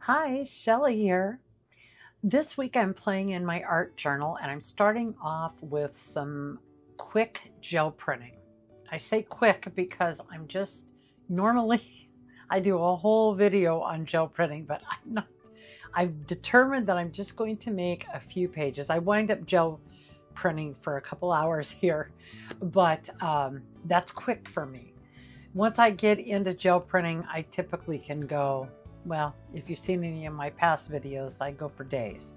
Hi, Shelly here. This week I'm playing in my art journal and I'm starting off with some quick gel printing. I say quick because I'm just normally I do a whole video on gel printing, but I've determined that I'm just going to make a few pages. I wind up gel printing for a couple hours here, but that's quick for me. Once I get into gel printing, I typically can go, well, if you've seen any of my past videos, I go for days.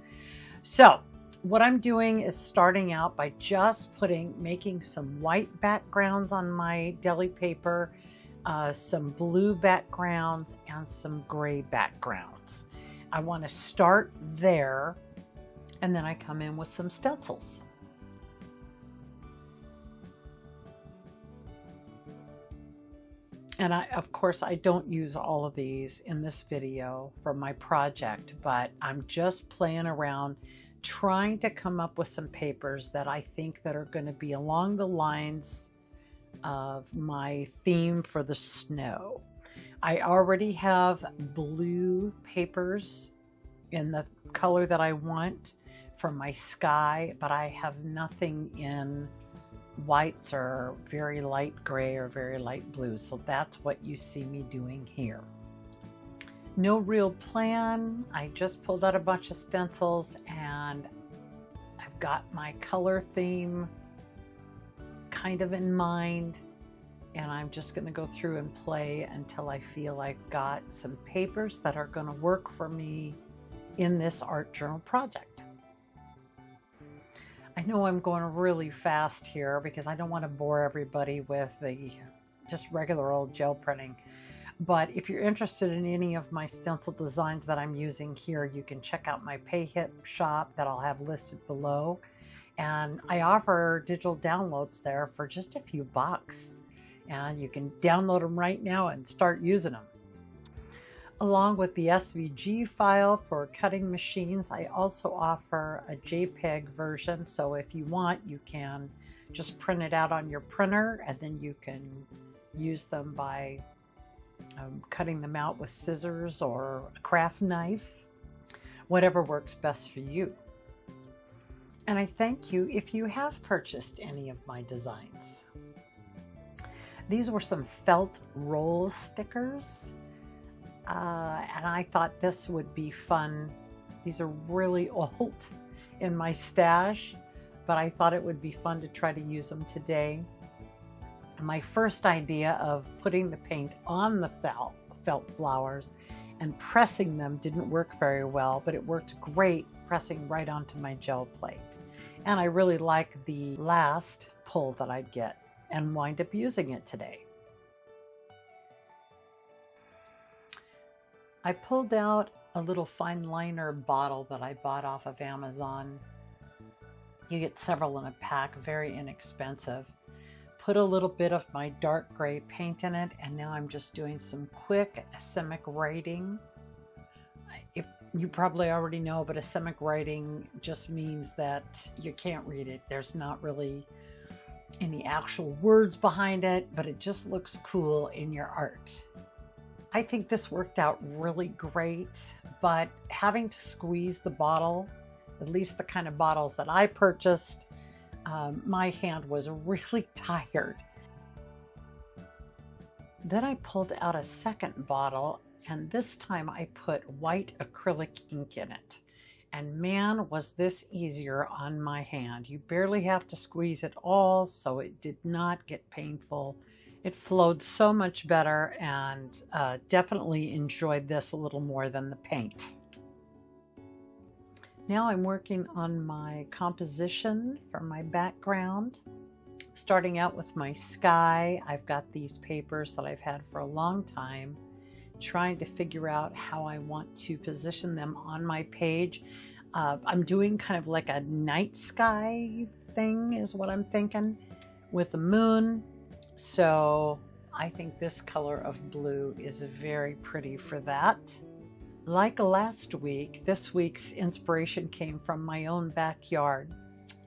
So what I'm doing is starting out by just making some white backgrounds on my deli paper, some blue backgrounds, and some gray backgrounds. I want to start there, and then I come in with some stencils. And of course, I don't use all of these in this video for my project, but I'm just playing around trying to come up with some papers that I think that are going to be along the lines of my theme for the snow. I already have blue papers in the color that I want for my sky, but I have nothing in whites or very light gray or very light blue. So that's what you see me doing here. No real plan. I just pulled out a bunch of stencils and I've got my color theme kind of in mind. And I'm just going to go through and play until I feel I've got some papers that are going to work for me in this art journal project. I know I'm going really fast here because I don't want to bore everybody with the just regular old gel printing. But if you're interested in any of my stencil designs that I'm using here, you can check out my PayHip shop that I'll have listed below. And I offer digital downloads there for just a few bucks. And you can download them right now and start using them. Along with the SVG file for cutting machines, I also offer a JPEG version. So if you want, you can just print it out on your printer and then you can use them by cutting them out with scissors or a craft knife, whatever works best for you. And I thank you if you have purchased any of my designs. These were some felt roll stickers. And I thought this would be fun. These are really old in my stash, but I thought it would be fun to try to use them today. My first idea of putting the paint on the felt flowers and pressing them didn't work very well, but it worked great pressing right onto my gel plate. And I really like the last pull that I'd get and wind up using it today. I pulled out a little fine liner bottle that I bought off of Amazon. You get several in a pack, very inexpensive. Put a little bit of my dark gray paint in it, and now I'm just doing some quick asemic writing. If you probably already know, but asemic writing just means that you can't read it. There's not really any actual words behind it, but it just looks cool in your art. I think this worked out really great, but having to squeeze the bottle, at least the kind of bottles that I purchased, my hand was really tired. Then I pulled out a second bottle, and this time I put white acrylic ink in it. And man, was this easier on my hand. You barely have to squeeze it all, so it did not get painful. It flowed so much better, and definitely enjoyed this a little more than the paint. Now I'm working on my composition for my background. Starting out with my sky, I've got these papers that I've had for a long time, trying to figure out how I want to position them on my page. I'm doing kind of like a night sky thing is what I'm thinking, with the moon. So I think this color of blue is very pretty for that. Like last week, this week's inspiration came from my own backyard.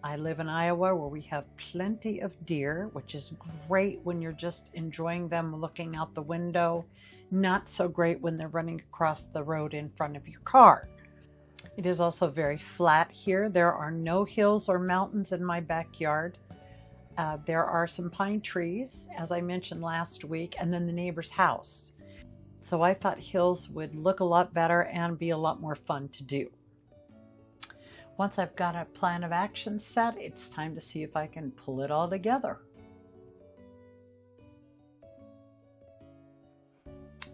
I live in Iowa where we have plenty of deer, which is great when you're just enjoying them looking out the window, Not so great when they're running across the road in front of your car. It is also very flat here. There are no hills or mountains in my backyard. There are some pine trees, as I mentioned last week, and then the neighbor's house. So I thought hills would look a lot better and be a lot more fun to do. Once I've got a plan of action set, it's time to see if I can pull it all together.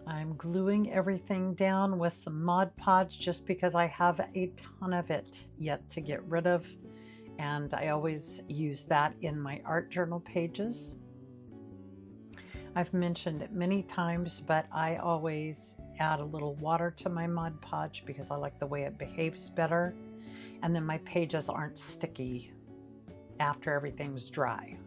I'm gluing everything down with some Mod Podge just because I have a ton of it yet to get rid of. And I always use that in my art journal pages. I've mentioned it many times, but I always add a little water to my Mod Podge because I like the way it behaves better. And then my pages aren't sticky after everything's dry.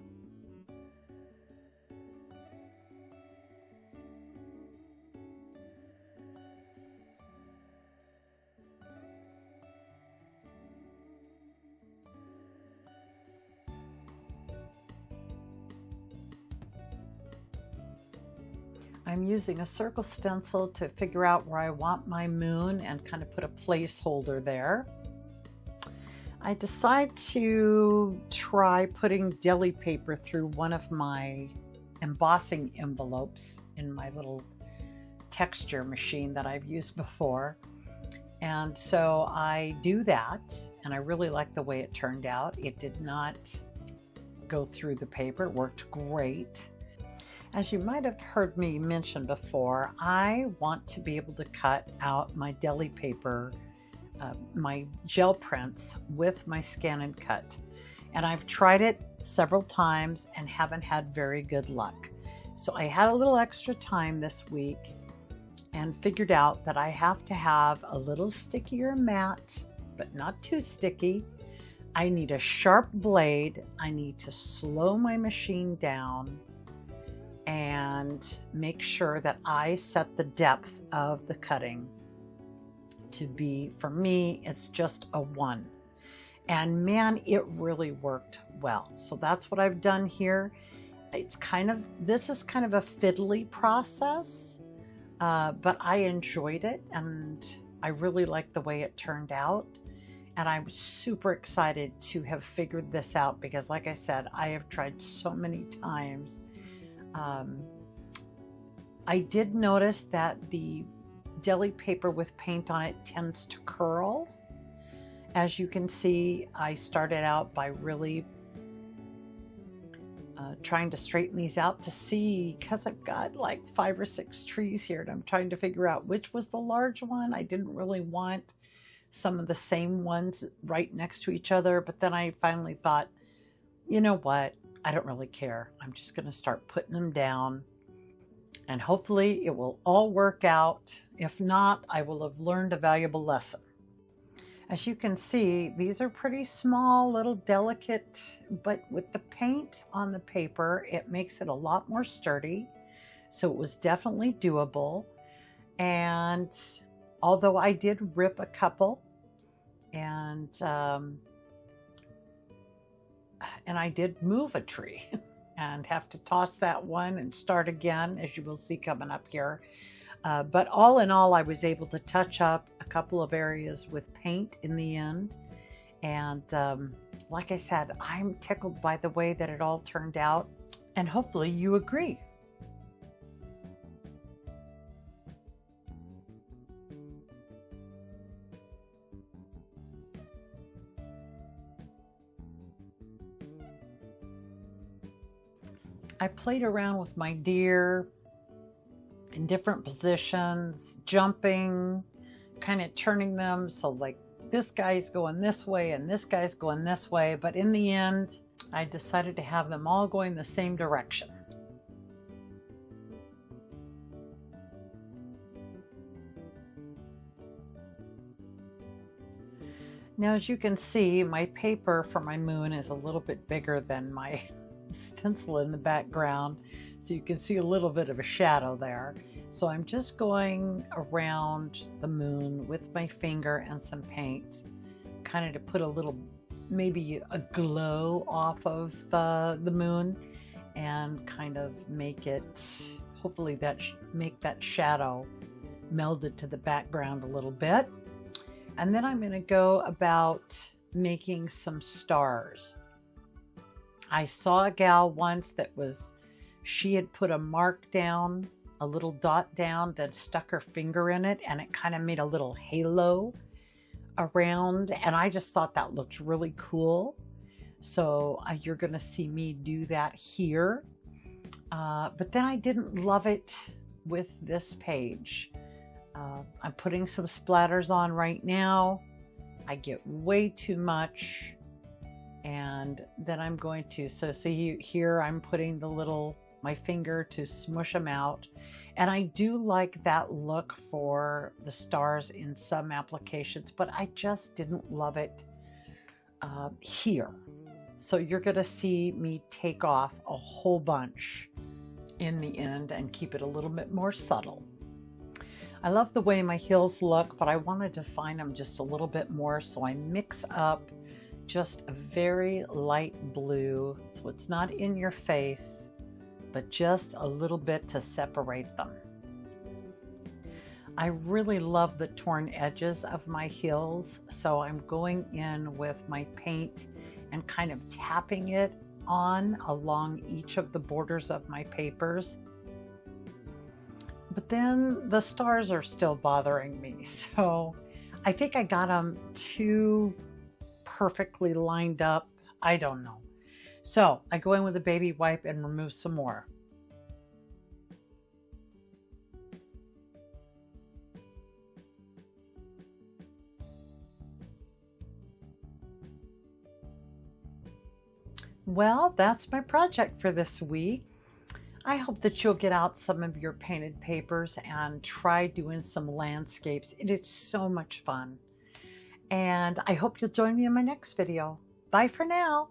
I'm using a circle stencil to figure out where I want my moon and kind of put a placeholder there. I decide to try putting deli paper through one of my embossing envelopes in my little texture machine that I've used before. And so I do that, and I really like the way it turned out. It did not go through the paper, it worked great. As you might have heard me mention before, I want to be able to cut out my deli paper, my gel prints with my Scan and Cut. And I've tried it several times and haven't had very good luck. So I had a little extra time this week and figured out that I have to have a little stickier mat, but not too sticky. I need a sharp blade. I need to slow my machine down and make sure that I set the depth of the cutting to be, for me, it's just a 1. And man, it really worked well. So that's what I've done here. This is kind of a fiddly process, but I enjoyed it and I really like the way it turned out. And I'm super excited to have figured this out because, like I said, I have tried so many times. I did notice that the deli paper with paint on it tends to curl. As you can see, I started out by really trying to straighten these out to see, because I've got like 5 or 6 trees here and I'm trying to figure out which was the large one. I didn't really want some of the same ones right next to each other, but then I finally thought, you know what? I don't really care. I'm just going to start putting them down and hopefully it will all work out. If not, I will have learned a valuable lesson. As you can see, these are pretty small, little delicate, but with the paint on the paper, it makes it a lot more sturdy. So it was definitely doable. And although I did rip a couple and I did move a tree and have to toss that one and start again, as you will see coming up here. But all in all, I was able to touch up a couple of areas with paint in the end. And like I said, I'm tickled by the way that it all turned out. And hopefully you agree. I played around with my deer in different positions, jumping, kind of turning them so like this guy's going this way and this guy's going this way, but in the end I decided to have them all going the same direction. Now, as you can see, my paper for my moon is a little bit bigger than my stencil in the background, so you can see a little bit of a shadow there. So I'm just going around the moon with my finger and some paint, kind of to put a little, maybe a glow off of the moon and kind of make it hopefully that make that shadow melded to the background a little bit. And then I'm going to go about making some stars. I saw a gal once that she had put a mark down, a little dot down, then stuck her finger in it, and it kind of made a little halo around, and I just thought that looked really cool. So you're going to see me do that here. But then I didn't love it with this page. I'm putting some splatters on right now. I get way too much, and then I'm going to, so see here I'm putting my finger to smush them out. And I do like that look for the stars in some applications, but I just didn't love it here. So you're going to see me take off a whole bunch in the end and keep it a little bit more subtle. I love the way my heels look, but I want to define them just a little bit more, so I mix up just a very light blue, so it's not in your face, but just a little bit to separate them. I really love the torn edges of my heels, so I'm going in with my paint and kind of tapping it on along each of the borders of my papers. But then the stars are still bothering me, so I think I got them too perfectly lined up. I don't know. So I go in with a baby wipe and remove some more. Well, that's my project for this week. I hope that you'll get out some of your painted papers and try doing some landscapes. It is so much fun. And I hope you'll join me in my next video. Bye for now.